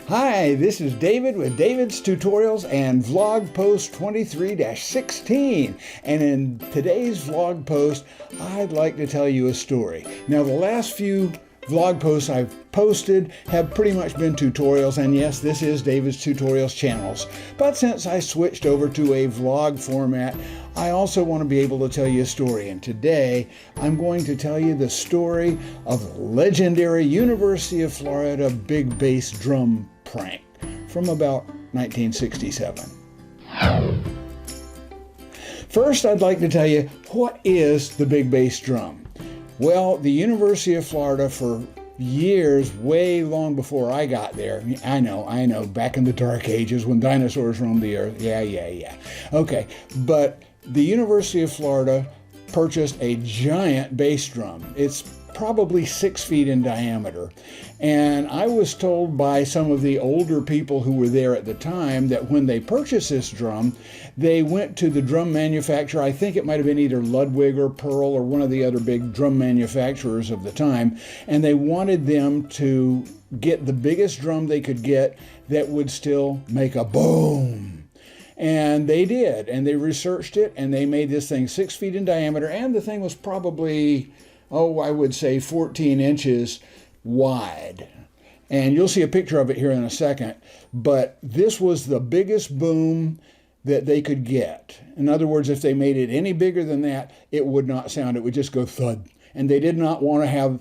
Hi, this is David with David's Tutorials and Vlog Post 23-16. And in today's vlog post, I'd like to tell you a story. Now, the last few vlog posts I've posted have pretty much been tutorials, and yes, this is David's Tutorials channels. But since I switched over to a vlog format, I also want to be able to tell you a story. And today, I'm going to tell you the story of the legendary University of Florida big bass drum prank from about 1967. First, I'd like to tell you, what is the big bass drum? Well, the University of Florida for years, way long before I got there, I know, back in the dark ages when dinosaurs roamed the earth, yeah. Okay, but the University of Florida purchased a giant bass drum. It's probably 6 feet in diameter. And I was told by some of the older people who were there at the time that when they purchased this drum, they went to the drum manufacturer. I think it might have been either Ludwig or Pearl or one of the other big drum manufacturers of the time. And they wanted them to get the biggest drum they could get that would still make a boom. And they did, and they researched it, and they made this thing 6 feet in diameter, and the thing was probably, I would say 14 inches wide. And you'll see a picture of it here in a second, but this was the biggest boom that they could get. In other words, if they made it any bigger than that, it would not sound, it would just go thud. And they did not want to have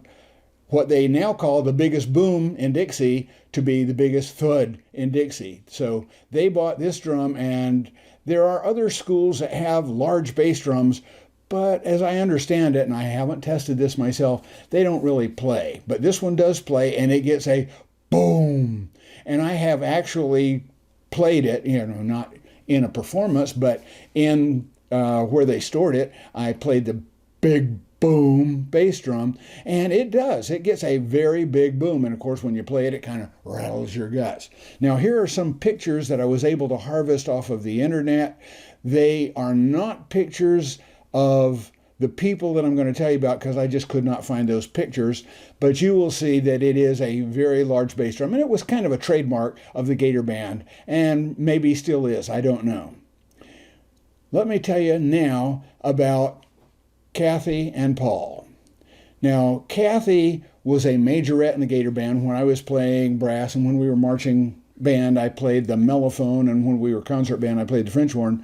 what they now call the biggest boom in Dixie to be the biggest thud in Dixie. So they bought this drum, and there are other schools that have large bass drums, but as I understand it, and I haven't tested this myself, they don't really play. But this one does play, and it gets a boom. And I have actually played it, not in a performance, but in where they stored it. I played the big boom bass drum, and it does. It gets a very big boom, and of course when you play it, it kind of rattles your guts. Now here are some pictures that I was able to harvest off of the internet. They are not pictures of the people that I'm going to tell you about because I just could not find those pictures, but you will see that it is a very large bass drum, and it was kind of a trademark of the Gator band, and maybe still is, I don't know. Let me tell you now about Kathy and Paul. Now, Kathy was a majorette in the Gator band when I was playing brass, and when we were marching band, I played the mellophone, and when we were concert band, I played the French horn.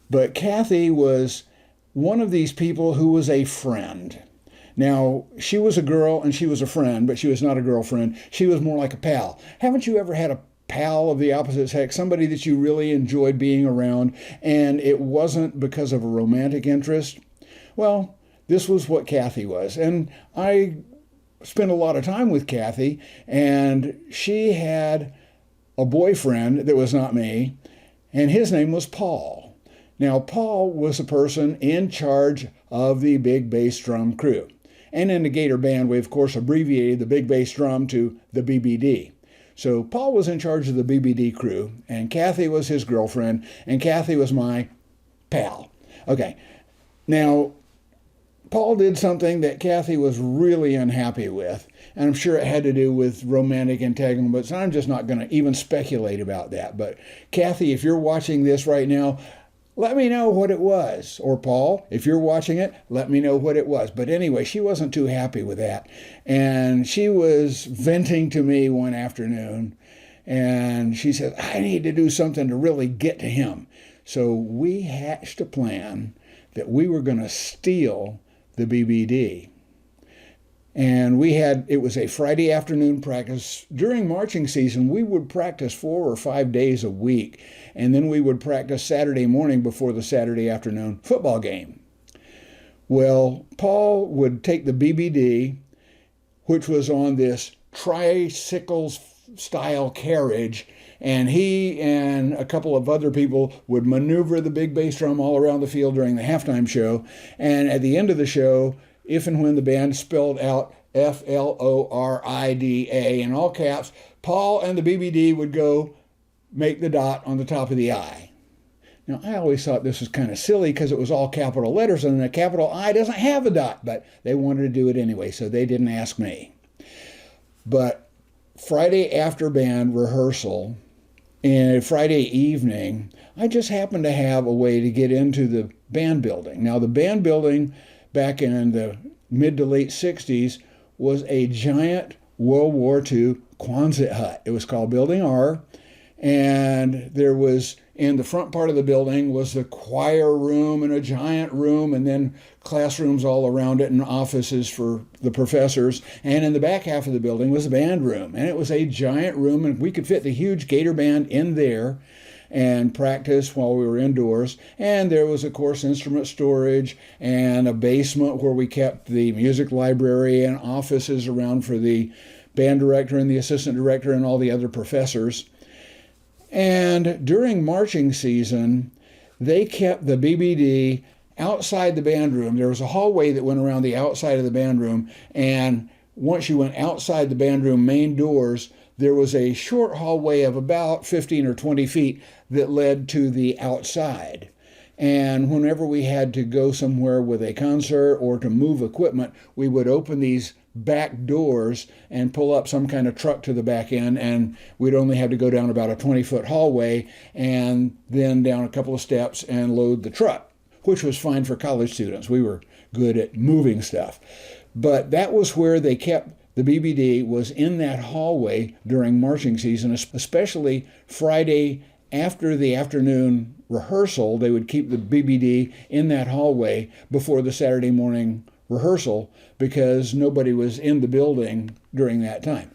But Kathy was one of these people who was a friend. Now, she was a girl and she was a friend, but she was not a girlfriend. She was more like a pal. Haven't you ever had a pal of the opposite sex, somebody that you really enjoyed being around, and it wasn't because of a romantic interest? Well, this was what Kathy was. And I spent a lot of time with Kathy, and she had a boyfriend that was not me, and his name was Paul. Now, Paul was a person in charge of the big bass drum crew. And in the Gator band, we of course abbreviated the big bass drum to the BBD. So Paul was in charge of the BBD crew, and Kathy was his girlfriend, and Kathy was my pal. Okay, now, Paul did something that Kathy was really unhappy with, and I'm sure it had to do with romantic entanglements, and I'm just not going to even speculate about that. But Kathy, if you're watching this right now, let me know what it was. Or Paul, if you're watching it, let me know what it was. But anyway, she wasn't too happy with that. And she was venting to me one afternoon, and she said, I need to do something to really get to him. So we hatched a plan that we were going to steal the BBD. And it was a Friday afternoon practice. During marching season, we would practice 4 or 5 days a week. And then we would practice Saturday morning before the Saturday afternoon football game. Well, Paul would take the BBD, which was on this tricycle style carriage, and he and a couple of other people would maneuver the big bass drum all around the field during the halftime show. And at the end of the show, if and when the band spelled out Florida in all caps, Paul and the BBD would go make the dot on the top of the I. Now, I always thought this was kind of silly because it was all capital letters, and a capital I doesn't have a dot, but they wanted to do it anyway, so they didn't ask me. But Friday after band rehearsal and Friday evening, I just happened to have a way to get into the band building. Now, the band building back in the mid to late 60s was a giant World War II Quonset hut. It was called Building R, and there was, in the front part of the building was the choir room and a giant room, and then classrooms all around it and offices for the professors. And in the back half of the building was the band room, and it was a giant room, and we could fit the huge Gator band in there and practice while we were indoors. And there was, of course, instrument storage and a basement where we kept the music library and offices around for the band director and the assistant director and all the other professors. And during marching season, they kept the BBD outside the band room. There was a hallway that went around the outside of the band room, and once you went outside the band room main doors, there was a short hallway of about 15 or 20 feet that led to the outside. And whenever we had to go somewhere with a concert or to move equipment, we would open these back doors and pull up some kind of truck to the back end, and we'd only have to go down about a 20-foot hallway and then down a couple of steps and load the truck, which was fine for college students. We were good at moving stuff. But that was where they kept the BBD, was in that hallway during marching season, especially Friday after the afternoon rehearsal. They would keep the BBD in that hallway before the Saturday morning rehearsal because nobody was in the building during that time,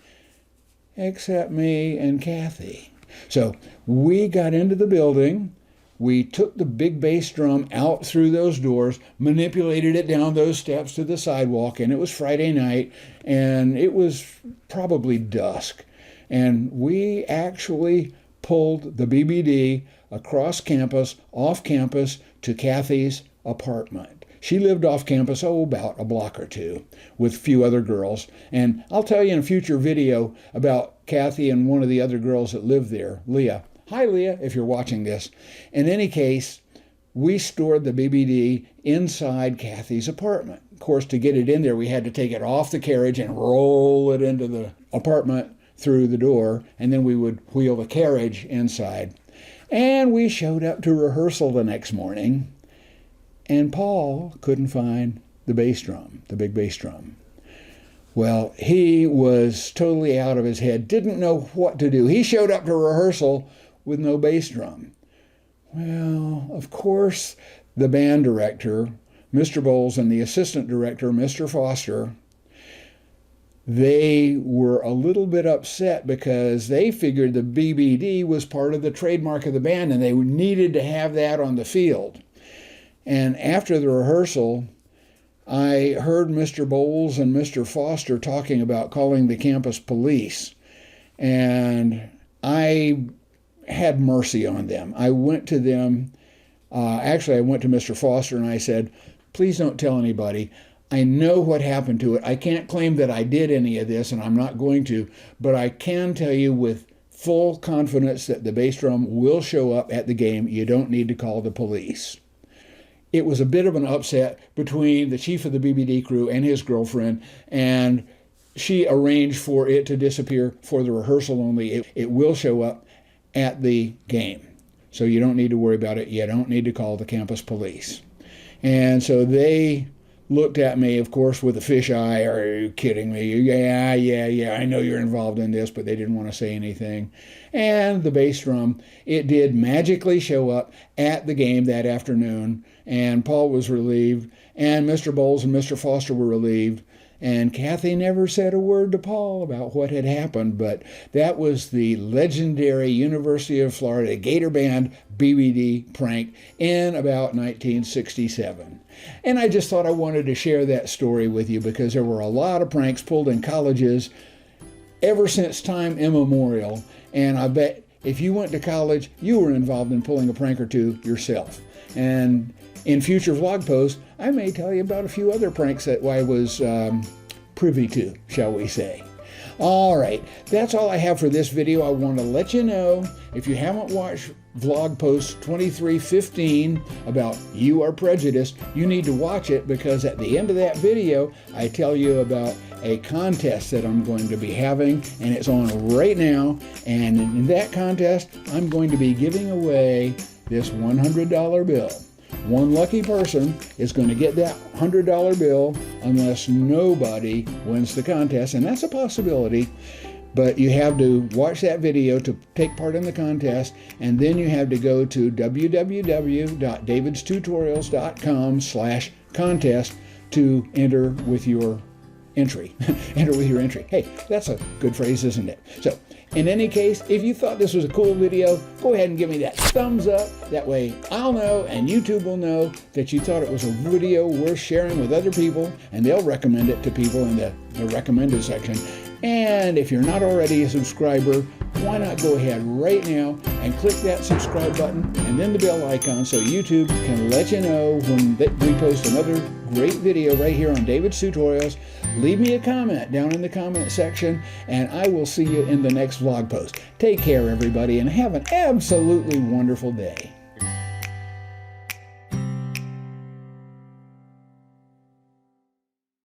except me and Kathy. So we got into the building. We took the big bass drum out through those doors, manipulated it down those steps to the sidewalk, and it was Friday night, and it was probably dusk. And we actually pulled the BBD across campus, off campus, to Kathy's apartment. She lived off campus, about a block or two, with a few other girls. And I'll tell you in a future video about Kathy and one of the other girls that lived there, Leah. Hi, Leah, if you're watching this. In any case, we stored the BBD inside Kathy's apartment. Of course, to get it in there, we had to take it off the carriage and roll it into the apartment through the door, and then we would wheel the carriage inside. And we showed up to rehearsal the next morning, and Paul couldn't find the bass drum, the big bass drum. Well, he was totally out of his head, didn't know what to do. He showed up to rehearsal with no bass drum. Well, of course, the band director, Mr. Bowles, and the assistant director, Mr. Foster, they were a little bit upset because they figured the BBD was part of the trademark of the band and they needed to have that on the field. And after the rehearsal, I heard Mr. Bowles and Mr. Foster talking about calling the campus police. And I had mercy on them. I went to them. I went to Mr. Foster and I said, please don't tell anybody. I know what happened to it. I can't claim that I did any of this, and I'm not going to, but I can tell you with full confidence that the bass drum will show up at the game. You don't need to call the police. It was a bit of an upset between the chief of the BBD crew and his girlfriend, and she arranged for it to disappear for the rehearsal only. It will show up at the game. So you don't need to worry about it. You don't need to call the campus police. And so they looked at me, of course, with a fisheye. Are you kidding me? Yeah, I know you're involved in this, but they didn't want to say anything. And the bass drum, it did magically show up at the game that afternoon, and Paul was relieved, and Mr. Bowles and Mr. Foster were relieved, and Kathy never said a word to Paul about what had happened, but that was the legendary University of Florida Gator Band BBD prank in about 1967. And I just thought I wanted to share that story with you because there were a lot of pranks pulled in colleges ever since time immemorial, and I bet if you went to college, you were involved in pulling a prank or two yourself. And in future vlog posts, I may tell you about a few other pranks that I was privy to, shall we say. All right, that's all I have for this video. I want to let you know, if you haven't watched vlog post 2315 about You Are Prejudiced, you need to watch it because at the end of that video, I tell you about a contest that I'm going to be having, and it's on right now. And in that contest, I'm going to be giving away this $100 bill. One lucky person is going to get that $100 bill unless nobody wins the contest, and that's a possibility. But you have to watch that video to take part in the contest, and then you have to go to www.davidstutorials.com/contest to enter with your entry. Enter with your entry. Hey, that's a good phrase, isn't it? So, in any case, if you thought this was a cool video, go ahead and give me that thumbs up. That way I'll know and YouTube will know that you thought it was a video worth sharing with other people, and they'll recommend it to people in the recommended section. And if you're not already a subscriber, why not go ahead right now and click that subscribe button and then the bell icon so YouTube can let you know when we post another great video right here on David's Tutorials. Leave me a comment down in the comment section, and I will see you in the next vlog post. Take care, everybody, and have an absolutely wonderful day.